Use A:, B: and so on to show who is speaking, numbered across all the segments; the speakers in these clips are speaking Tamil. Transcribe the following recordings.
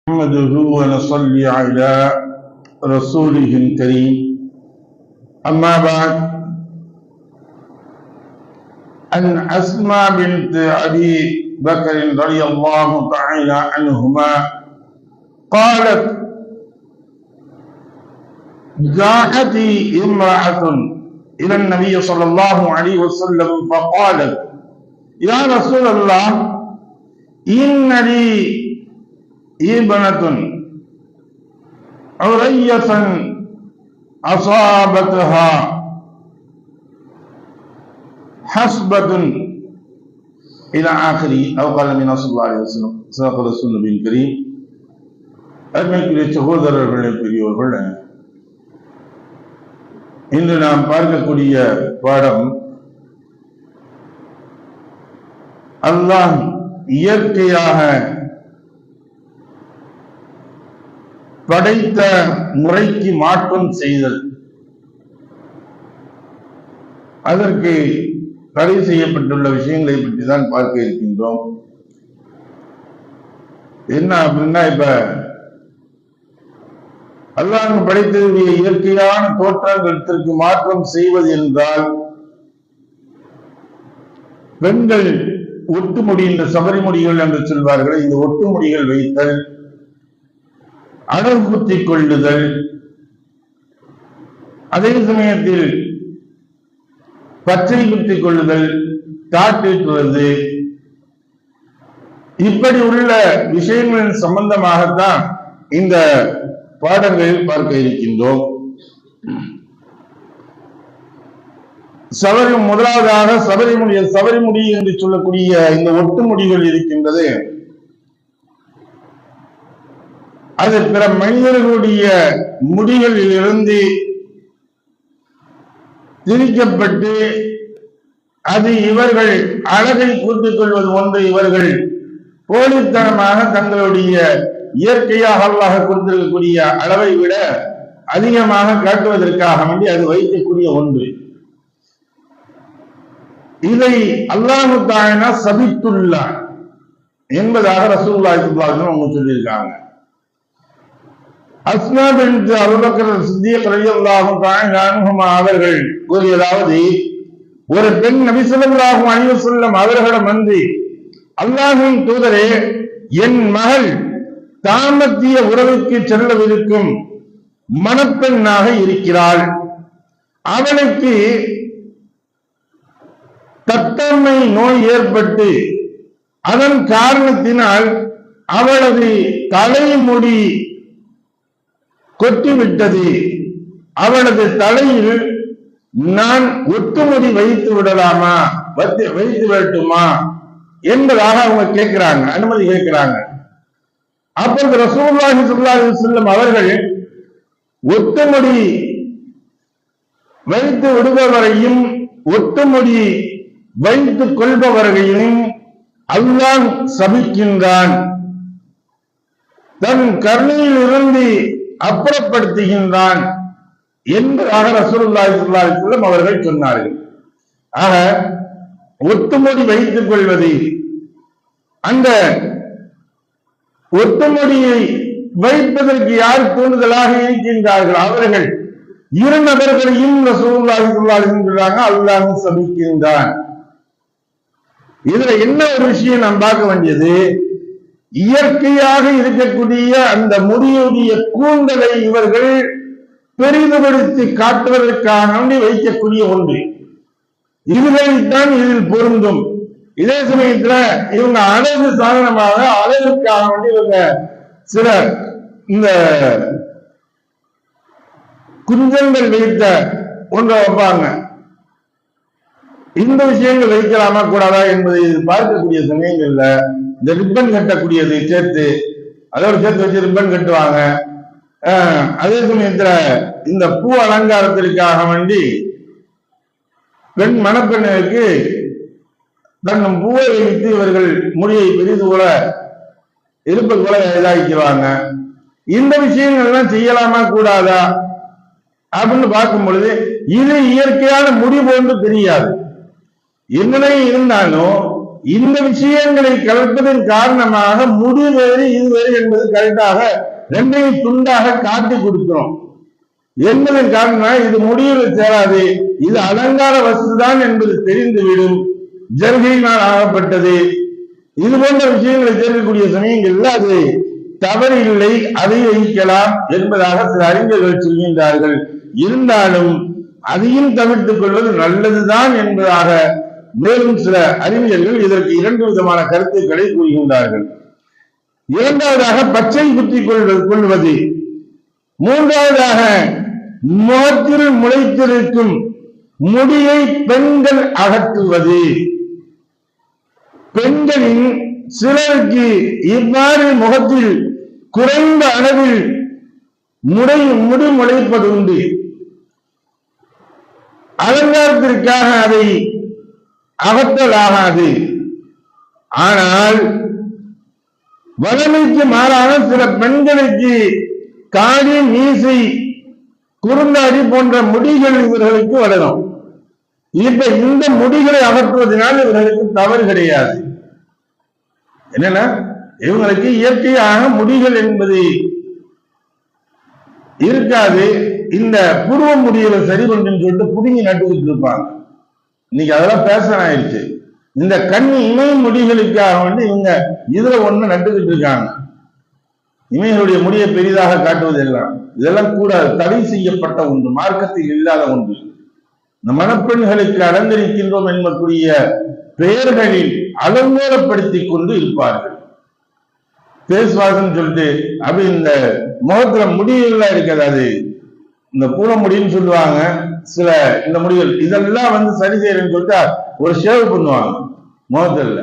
A: نحمده ونصلي على رسوله الكريم أما بعد عن أسماء بنت أبي بكر رضي الله تعالى عنهما قالت جاءت امرأة إلى النبي صلى الله عليه وسلم فقالت يا رسول الله إن لي ابنة عرية أصابتها حسبة إلى آخره أو قال من صلى الله عليه وسلم صدق رسول النبي الكريم. அருமைக்குரிய சகோதரர்களே, பெரியோர்களே, இன்று நாம் பார்க்கக்கூடிய பாடம் அல்லாஹ் இயற்கையாக படைத்த முறைக்கு மாற்றம் செய்தல், அதற்கு தடை செய்யப்பட்டுள்ள விஷயங்களை பற்றி தான் பார்க்க இருக்கின்றோம். என்ன அப்படின்னா, இப்ப அல்லாஹ் படைத்ததுடைய இயற்கையான தோற்றத்திற்கு மாற்றம் செய்வது என்றால், பெண்கள் ஒட்டுமுடி, இந்த சபரிமுடிகள் என்று சொல்வார்கள், இந்த ஒட்டுமுடிகள் வைத்தல், அடகு குத்திக் கொள்ளுதல், அதே சமயத்தில் பச்சை குத்திக் கொள்ளுதல், தாட்டிட்டுவது, இப்படி உள்ள விஷயங்களின் சம்பந்தமாகத்தான் இந்த பாடங்களில் பார்க்க இருக்கின்றோம். முதலாவதாக சபரிமுடி என்று சொல்லக்கூடிய இந்த ஒட்டுமுடிகள் இருக்கின்றது. அது பிற மனிதர்களுடைய முடிகளில் இருந்து திரிக்கப்பட்டு, அது இவர்கள் அழகை கூட்டிக் கொள்வது ஒன்று, இவர்கள் போலித்தனமாக தங்களுடைய இயற்கையாக அல்லாஹ் கொடுத்திருக்கக்கூடிய அளவை விட அதிகமாக காட்டுவதற்காக வேண்டி அது வைக்கக்கூடிய ஒன்று. இதை அல்லாஹ் தஆலா சபித்துள்ளார் என்பதாக ரசூலுல்லாஹி ஸல்லல்லாஹு அலைஹி வஸல்லம் சொல்லியிருக்காங்க. அஸ்மா பின்த் அபூபக்கர் சித்திக் ரலியல்லாஹு தஆலா அன்ஹுமா அவர்கள் கூறியதாவது, ஒரு பெண் நபி ஸல்லல்லாஹு அலைஹி வஸல்லம் அவர்களிடம் வந்து, அல்லாஹ்வின் தூதரே, என் மகள் தாம்பத்திய உறவுக்கு செல்லவிருக்கும் மணப்பெண்ணாக இருக்கிறாள். அவளுக்கு தட்டம்மை நோய் ஏற்பட்டு அதன் காரணத்தினால் அவளது தலைமுடி கொட்டிவிட்டது. அவளது தலையில் நான் ஒட்டுமுடி வைத்து விடலாமா, வைத்து விடட்டுமா என்பதாக அவங்க கேட்கிறாங்க, அனுமதி கேட்கிறாங்க. அப்பொழுது ரசூலுல்லாஹி ஸல்லல்லாஹு அலைஹி வஸல்லம் அவர்கள் ஒட்டுமுடி வைத்து விடுபவரையும் ஒட்டுமுடி வைத்துக் கொள்பவர்களையும் அல்லாஹ் சபிக்கின்றான், தன் கருணையில் இருந்து அப்புறப்படுத்துகின்றான் என்பதாக ரசூலுல்லாஹி ஸல்லல்லாஹு அலைஹி வஸல்லம் அவர்கள் சொன்னார்கள். ஆக ஒட்டுமுடி வைத்துக் கொள்வது, அந்த ஒட்டுமுடியை வைப்பதற்கு யார் தூண்டுதலாக இருக்கின்றார்கள், அவர்கள் இரு நபர்களையும் ரசூலுல்லாஹி ஸல்லல்லாஹு அலைஹி வஸல்லம் சொல்றாங்க, அல்லாஹ் சபிக்கின்றான். இதுல என்ன ஒரு விஷயம் நாம் பார்க்க வேண்டியது, இயற்கையாக இருக்கக்கூடிய அந்த முடியுடைய கூந்தலை இவர்கள் பெரிதுபடுத்தி காட்டுவதற்காக வைக்கக்கூடிய ஒன்று. இதுதான் இதில் பொருந்தும். இதே சமயத்துல இவங்க அழகு சாதனமாக, அழகுக்காக வேண்டி இவங்க சில இந்த குஞ்சங்கள் வைத்த ஒன்றை வைப்பாங்க. இந்த விஷயங்கள் வைக்கலாமா கூடாதா என்பதை பார்க்கக்கூடிய சமயங்கள்ல இந்த ரிப்பன் கட்டக்கூடியதை சேர்த்து, அதோடு சேர்த்து வச்சு ரிப்பன் கட்டுவாங்க. அதே சமயத்துல இந்த பூ அலங்காரத்திற்காக வேண்டி பெண் மணப்பெண்ணுக்கு தன் பூவை வைத்து இவர்கள் முடியை பெரிது கூட இருப்பது போல இதாக்கிடுவாங்க. இந்த விஷயங்கள்லாம் செய்யலாமா கூடாதா அப்படின்னு பார்க்கும் பொழுது இது இயற்கையான முடி போன்று தெரியாது. என்னவே இருந்தாலும் இந்த விஷயங்களை கலப்பதன் காரணமாக முடி வேறு இது வேறு என்பது கரெக்டாக ரெண்டையும் துண்டாக காட்டி கொடுக்கிறோம் என்பதன் காரணமாக இது முடிவில் சேராது, இது அலங்கார வஸ்துதான் என்பது தெரிந்துவிடும். ஜர்கையினால் ஆகப்பட்டது இது போன்ற விஷயங்களை சேர்க்கக்கூடிய சமயங்கள்ல அது தவறு இல்லை, அதை வைக்கலாம் என்பதாக சில அறிஞர்கள் சொல்கின்றார்கள். இருந்தாலும் அதையும் தவிர்த்துக் கொள்வது நல்லதுதான் என்பதாக மேலும் சில அறிஞர்கள் இதற்கு இரண்டு விதமான கருத்துக்களை கூறுகின்றார்கள். இரண்டாவதாக பச்சை குத்திக் கொள்வது, மூன்றாவதாக முகத்தில் முளைத்திருக்கும் முடியை பெண்கள் அகற்றுவது. பெண்களின் சிலருக்கு இவ்வாறு முகத்தில் குறைந்த அளவில் முடி முளைப்பது உண்டு. அலங்காரத்திற்காக அதை அகற்றலாகாது. ஆனால் வளமைக்கு மாறான சில பெண்களுக்கு காடி, மீசை, குறுந்தாடி போன்ற முடிகள் இவர்களுக்கு வளரும். இப்ப இந்த முடிகளை அகற்றுவதனால் இவர்களுக்கு தவறு கிடையாது. என்னன்னா இவங்களுக்கு இயற்கையாக முடிகள் என்பது இருக்காது. இந்த புருவ முடிகளை சரி பண்ணுன்னு சொல்லிட்டு புடுங்கி நட்டுக்கிட்டு இருப்பாங்க. இன்னைக்கு அதெல்லாம் பேசன் ஆயிடுச்சு. இந்த கண் இமை முடிகளுக்காக வந்து இவங்க இதுல ஒண்ணு நட்டுக்கிட்டு இருக்காங்க. இமைகளுடைய முடியை பெரிதாக காட்டுவது எல்லாம் இதெல்லாம் கூடாது, தடை செய்யப்பட்ட ஒன்று, மார்க்கத்தில் இல்லாத ஒன்று. இந்த மணப்பெண்களுக்கு அலங்கரிக்கின்றோம் என்பதற்குரிய பெயர்களில் அலங்கோலப்படுத்தி கொண்டு இருப்பார்கள். பேசுவாசம் சொல்லிட்டு அப்படி இந்த முகத்துல முடியெல்லாம் இருக்காது, அது இந்த பூல முடின்னு சொல்லுவாங்க. சில இந்த முடிகள் இதெல்லாம் வந்து சரி செய்யறேன்னு சொல்லிட்டு ஒரு ஷேவ் பண்ணுவாங்க முகத்துல.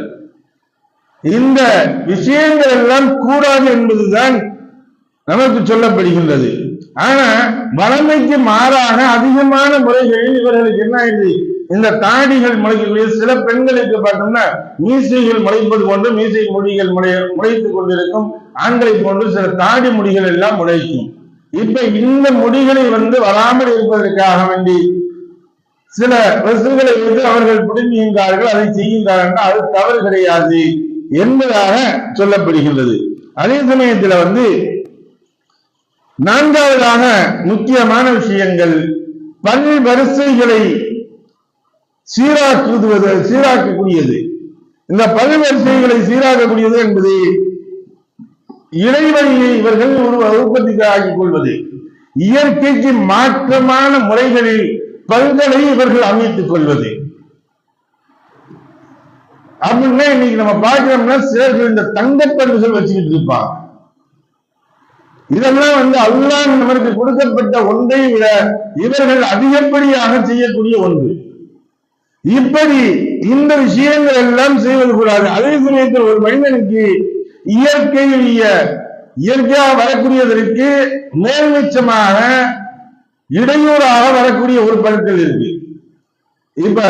A: இந்த விஷயங்கள் எல்லாம் கூடாது என்பதுதான் நமக்கு சொல்லப்படுகின்றது. ஆனா வளமைக்கு மாறாக அதிகமான முறைகளில் இவர்களுக்கு என்ன ஆயிடுது, இந்த தாடிகள் முளைக்கக்கூடிய சில பெண்களுக்கு பார்த்தோம்னா மீசைகள் முளைப்பது போன்று மீசை முடிகள் முளைத்துக் கொண்டிருக்கும். ஆண்களை போன்று சில தாடி முடிகள் எல்லாம் முளைக்கும். இப்ப இந்த முடிகளை வந்து வராமல் இருப்பதற்காக வேண்டி சில வசதிகளை வைத்து அவர்கள் பிடுங்குகின்றார்கள், அதை செய்கின்றார்கள். அது தவறு கிடையாது என்பதாக சொல்லப்படுகின்றது. அதே சமயத்தில் வந்து நான்காவதாக முக்கியமான விஷயங்கள் பல் வரிசைகளை சீராக்கக்கூடியது. இந்த பல் வரிசைகளை சீராக்கக்கூடியது என்பது இடைவெளியை இவர்கள் உற்பத்தி ஆக்கிக் கொள்வது, இயற்கைக்கு மாற்றமான முறைகளில் பல்களை இவர்கள் அமைத்துக் கொள்வது. அப்படின்னா இன்னைக்கு நம்ம பார்க்கிறோம்னா சிலர்கள் இந்த தங்கப்பல்கள் வச்சுக்கிட்டு இருப்பாங்க. இதெல்லாம் வந்து அல்லாஹ் நமக்கு கொடுக்கப்பட்ட ஒன்றை விட இவர்கள் அதிகப்படியாக செய்யக்கூடிய ஒன்று. இப்படி இந்த விஷயங்கள் எல்லாம் செய்வது கூடாது. அதே சமயத்தில் ஒரு மனிதனுக்கு இயற்கையாக வரக்கூடியதற்கு மேல்மிச்சமாக இடையூறாக வரக்கூடிய ஒரு பல்கள் இருக்கு. இப்ப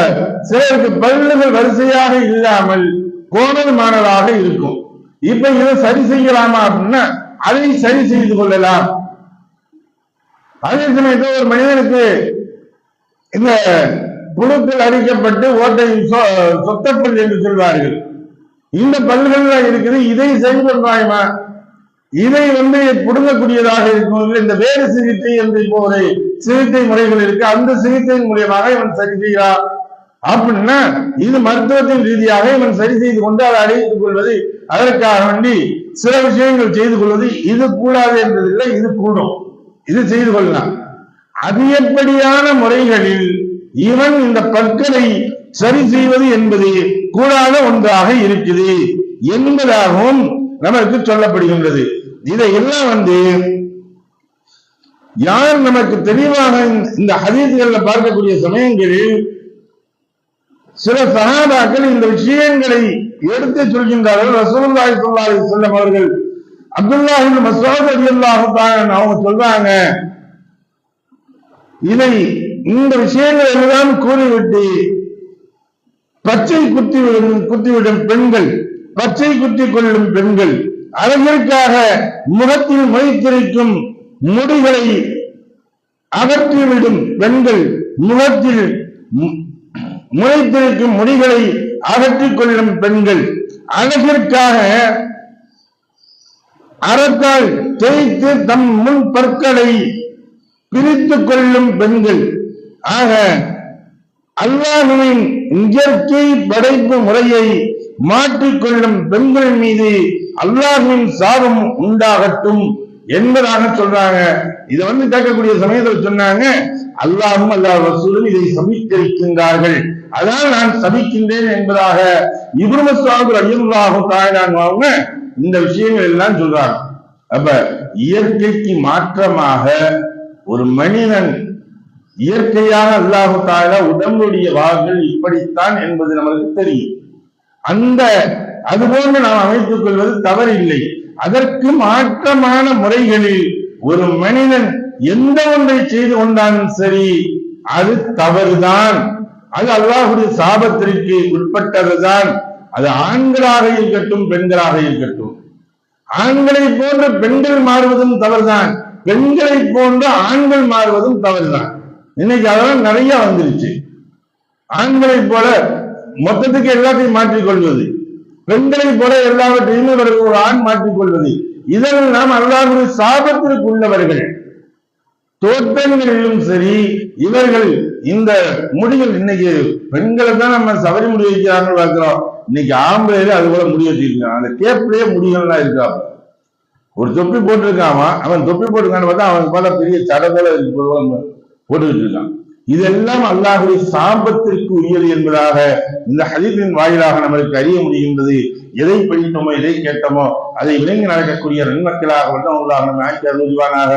A: சிலருக்கு பல்லுகள் வரிசையாக இல்லாமல் கோணல்மானதாக இருக்கும். இப்ப இதை சரி செய்யலாமா அப்படின்னா அதை சரி செய்து கொள்ளலாம். அதே சமயத்தில் ஒரு மனிதனுக்கு இந்த புழுக்கள் அரிக்கப்பட்டு ஓட்டை சொத்தப்பல் என்று சொல்வார்கள். இந்த பல்கள் இருக்குது, இதை சரி பண்ணுவாயுமா, இதை வந்து புடுங்கக்கூடியதாக இருக்கும். இந்த வேறு சிகிச்சை என்று இப்போ ஒரு சிகிச்சை முறைகள் இருக்கு, அந்த சிகிச்சையின் மூலியமாக இவன் சரி செய்கிறான் அப்படின்னா இது மருத்துவத்தின் ரீதியாக இவன் சரி செய்து கொண்டு அதை அடைத்துக் கொள்வது, அதற்காக வேண்டி சில விஷயங்கள் செய்து கொள்வது. இது கூடாது என்பதில்லை, இது கூடும், இது செய்து கொள்ளலாம். அதிகப்படியான முறைகளில் இவன் இந்த பற்களை சரி செய்வது என்பது கூடாத ஒன்றாக இருக்குது என்பதாகவும் நமக்கு சொல்லப்படுகின்றது. இதையெல்லாம் வந்து யார் நமக்கு தெளிவாக இந்த ஹதீஸ்கள்ல பார்க்கக்கூடிய சமயங்களில் சில சஹாபாக்கள் இந்த விஷயங்களை எடுத்து சொல்கின்றார்கள். ரசூலுல்லாஹி ஸல்லல்லாஹு அலைஹி வஸல்லம் அவர்கள் அப்துல்லாஹ் இப்னு மஸ்ஊத் ரலியல்லாஹு தஆலா அவங்க சொல்றாங்க, இதை இந்த விஷயங்கள் எல்லாம் கூறிவிட்டு பச்சை குத்திவிடும் பெண்கள், பச்சை குத்தி கொள்ளும் பெண்கள், அழகிற்காக முகத்தில் முளைத்திருக்கும் முடிகளை அகற்றிவிடும் பெண்கள், முகத்தில் முளைத்திருக்கும் முடிகளை அகற்றிக் கொள்ளும் பெண்கள், அழகிற்காக அறத்தால் தேய்த்து தம் முன் பற்களை பிரித்துக் கொள்ளும் பெண்கள். ஆக அல்லாஹ்வின் இயற்கை படைப்பு முறையை மாற்றிக்கொள்ளும் பெண்கள் மீது அல்லாஹ்வின் சாபம் உண்டாகட்டும் என்பதாக சொல்றாங்க. இதை கேட்கக்கூடிய சமயத்தில் சொன்னாங்க, அல்லாஹும் அல்லாஹ் ரசூலும் இதை சபித்திருக்கின்றார்கள், அதான் நான் சபிக்கின்றேன் என்பதாக இப்னு மஸ்ஊத் ரலியல்லாஹு தஆலா அவங்க இந்த விஷயங்கள் எல்லாம் சொல்றாங்க. அப்ப இயற்கைக்கு மாற்றமாக ஒரு மனிதன் இயற்கையாக அல்லாஹு தஆலா உடம்புடைய வாள்கள் இப்படித்தான் என்பது நமக்கு தெரியும். அதுபோன்று நாம் அமைத்துக் கொள்வது தவறில்லை. அதற்கு மாற்றமான முறைகளில் ஒரு மனிதன் எந்த ஒன்றை செய்து கொண்டாலும் சரி, அது தவறுதான், அது அல்லாஹ்வுடைய சாபத்திற்கு உட்பட்டதுதான். அது ஆண்களாக இருக்கட்டும் பெண்களாக இருக்கட்டும். ஆண்களை போன்ற பெண்கள் மாறுவதும் தவறுதான், பெண்களை போன்ற ஆண்கள் மாறுவதும் தவறுதான். இன்னைக்கு அதெல்லாம் நிறைய வந்துருச்சு. ஆண்களை போல மொத்தத்துக்கு எல்லாத்தையும் மாற்றிக்கொள்வது, பெண்களை போல எல்லாவற்றையும் ஒரு ஆண் மாற்றிக்கொள்வது, இதனால் நாம் அல்லாஹ்வுடைய சாபத்திற்கு உள்ளவர்கள். தோற்றங்களிலும் சரி, இவர்கள் இந்த முடிகள் இன்னைக்கு பெண்களை தான் நம்ம சபரி முடி வைக்கிறாங்க பார்க்கிறோம். இன்னைக்கு ஆம்பளையில அது போல முடி வச்சிருக்கான். அந்த கேப்லயே முடிகள்லாம் இருக்கா. ஒரு தொப்பி போட்டிருக்கான், அவன் தொப்பி போட்டிருக்கான்னு பார்த்தா அவன் போல பெரிய சடை போல போட்டுக்கிட்டு இருக்கான். இதெல்லாம் அல்லாஹ்வுடைய சாபத்திற்கு உரியது என்பதாக இந்த ஹதீஸின் வாயிலாக நமக்கு அறிய முடிகின்றது. எதை படித்தோமோ எதை கேட்டோமோ அதை விளங்கி நடக்கக்கூடிய நன்மக்களாக வல்லல்லாஹ் நம்மை ஆக்கி அருள்வானாக.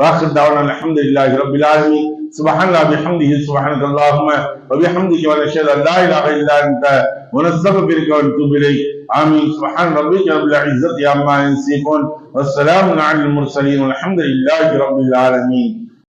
A: வாஹிர் தஅவானா அல்ஹம்துலில்லாஹி ரப்பில் ஆலமீன். சுப்ஹானல்லாஹி வபிஹம்திஹி சுப்ஹானக அல்லாஹும்ம வபிஹம்திக வ நஷ்ஹது அன் லா இலாஹா இல்லா அன்த வ நஸ்தக்ஃபிருக வ நத்தூபு இலைக். ஆமீன். சுப்ஹான ரப்பிக ரப்பில் இஸ்ஸத்தி அம்மா யசிஃபூன் வஸ்ஸலாமுன் அலல் முர்ஸலீன் வல்ஹம்துலில்லாஹி ரப்பில் ஆலமீன்.